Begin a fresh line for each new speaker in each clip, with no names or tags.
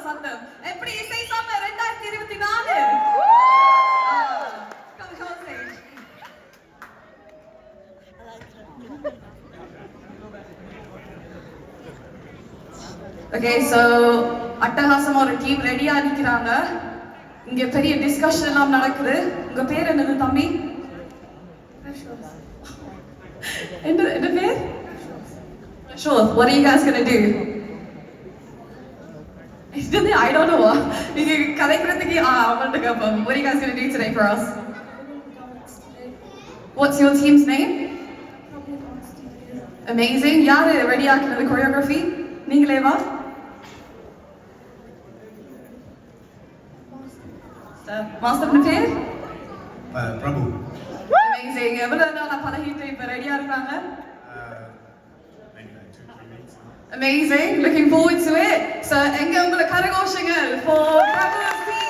சத்தம் எப்படி இசை சாம 2024 ஓகே சோ அட்டகாசமா ஒரு டீம் ரெடியா நிக்கிறாங்க. இங்க பெரிய டிஸ்கஷன் எல்லாம் நடக்குது. உங்க பேர் என்னது தம்பி? என்ன பேர்? Sure. What are you guys gonna do? I don't know. நீங்க கலைக்கிறதுக்கு அவங்கள்ட்ட கேட்போம். What are you guys gonna do today for us? What's your team's name? Amazing. யாரு ரெடி ஆக்குனது choreography? நீங்களே வா. மாஸ்டர் பேர்?
பிரபு.
Amazing. எவ்வளவு நாளா பழகிட்டு இப்ப ரெடியா இருக்காங்க? Amazing. Looking forward to it. So, எங்க உங்களை கரகோஷங்கள் for Prabhu's team.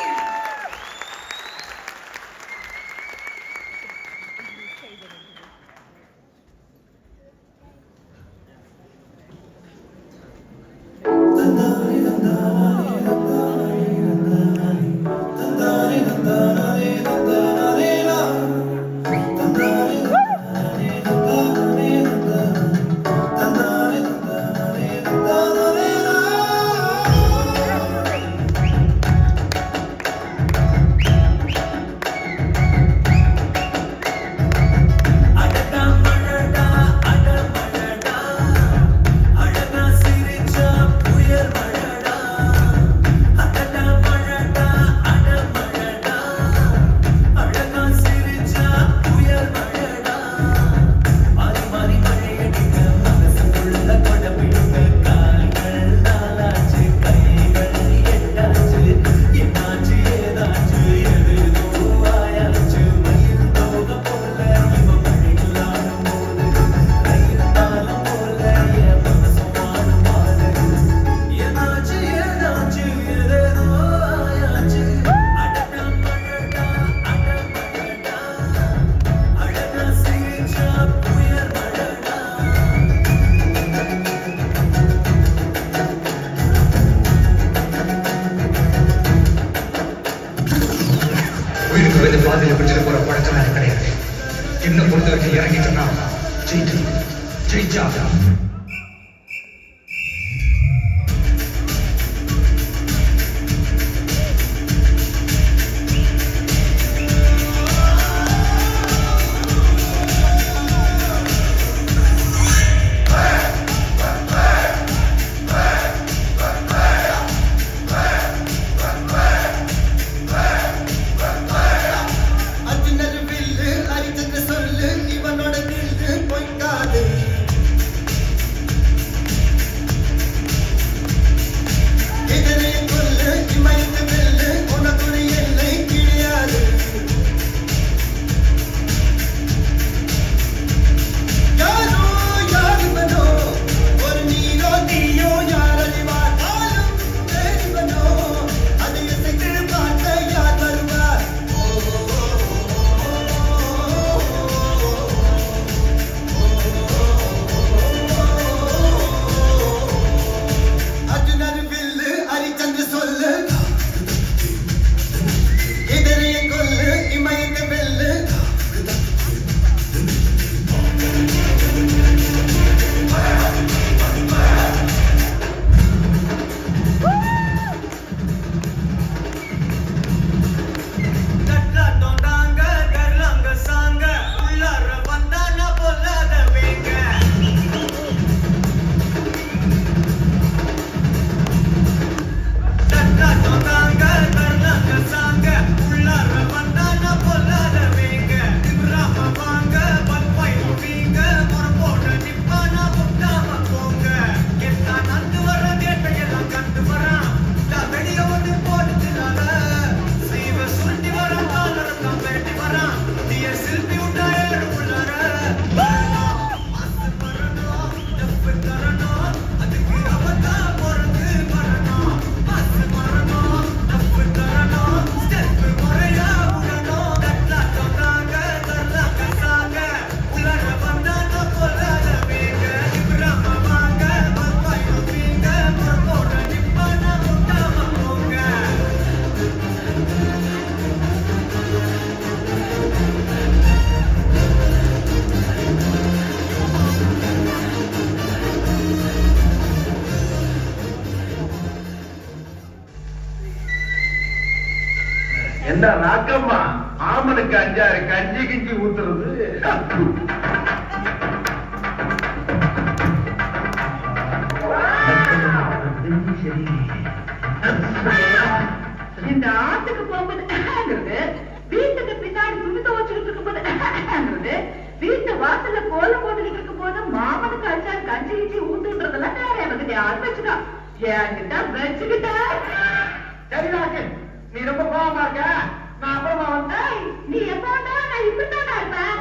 பாதையில் பிடிச்சிட போற பழக்கம் எனக்கு கிடையாது. என்ன பொறுத்த வரைக்கும் இறங்கிட்டோம்னா ஜெயிச்சா
என்ன ராக்கம்மா ஆமனுக்கு 5-6 கஞ்சி கிஞ்சி ஊத்துறது.
இந்த ஆத்துக்கு போகும்போது வீட்டுக்கு பின்னாடி துணி துவச்சுக்கிட்டு இருக்கும்போது வீட்டு வாசல்ல கோலம் போட்டுக்கிட்டு இருக்கும் போது மாமனுக்கு 5-6 கஞ்சி கிஞ்சி ஊத்துன்றதெல்லாம் வேற எனக்கு யார் வச்சுக்கா என்கிட்ட வச்சுக்கிட்ட.
சரிதாக்கு நீ ரொம்ப கோவமா இருக்க. நான் அப்புறமா வந்தேன்.
நீ எப்ப வந்தா நான் இப்படித்தானா இருப்பேன்.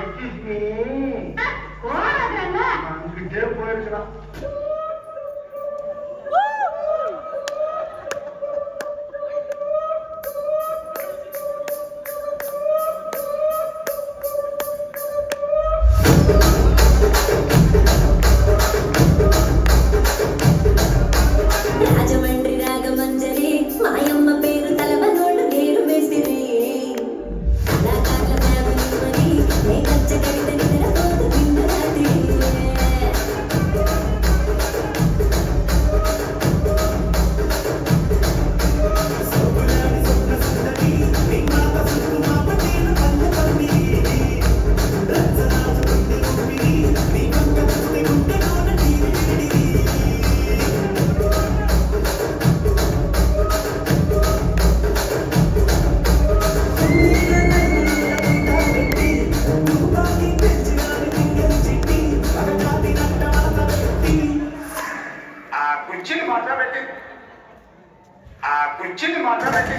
போறாங்கல்ல
அங்கிட்டே போயிருக்கிறான்.
రాజమండ్రి రాగమంజరి మాయమ్మ పేరు తలవనోళ్ళు పేరు వేసిరి కళాకారుల ఫ్యామిలీ మరి నే కచ్చ కవిత నిద్రపోతు కింద రాత్రి
కుర్చీని మాట్లాడండి.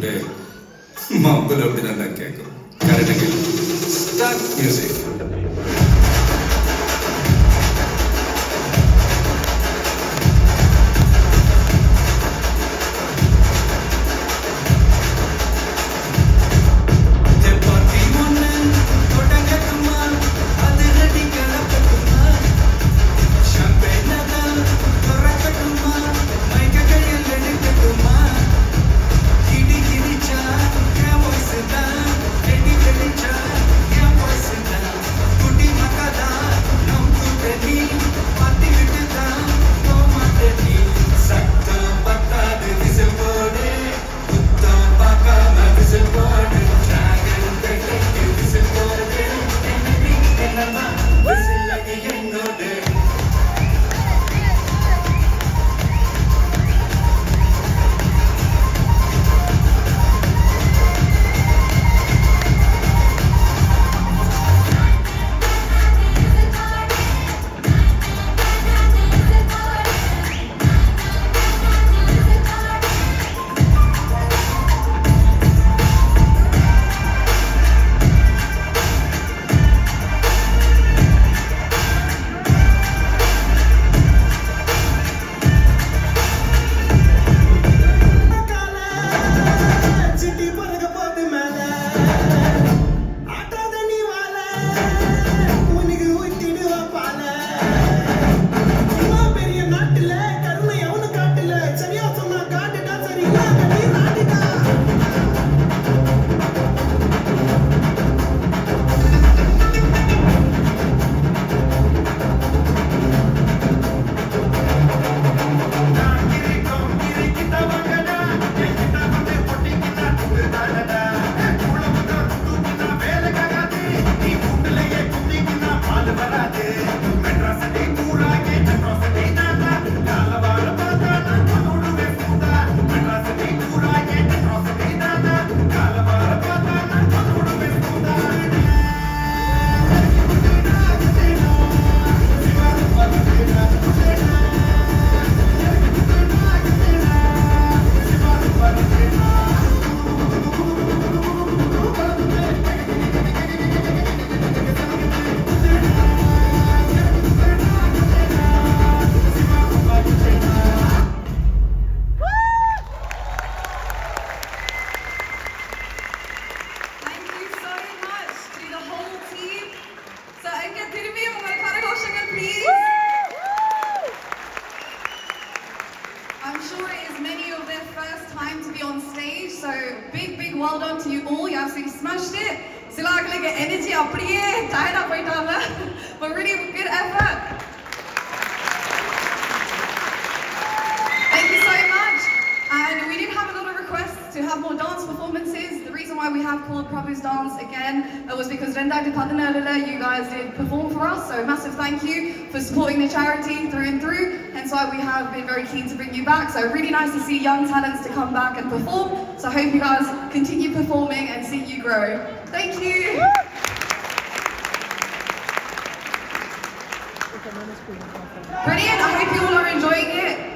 சொல்லிட்டு மாப்பிள்ள அப்படிதான் தான் கேட்கும். கரெக்டாக start music.
well done to you all. You absolutely smashed it. சிலாக்களுக்கு எனர்ஜி அப்படியே டயர்டா போயிட்டாங்க. But really good effort. Thank you so much. And we did have a lot of requests to have more dance performances. The reason why we have called Prabhu's Dance again was because you guys did perform for us. So massive thank you for supporting the charity through and through. Hence why we have been very keen to bring you back. So really nice to see young talents to come back and perform. So I hope you guys continue performing and see you grow. Thank you. Brilliant. I hope you all are enjoying it.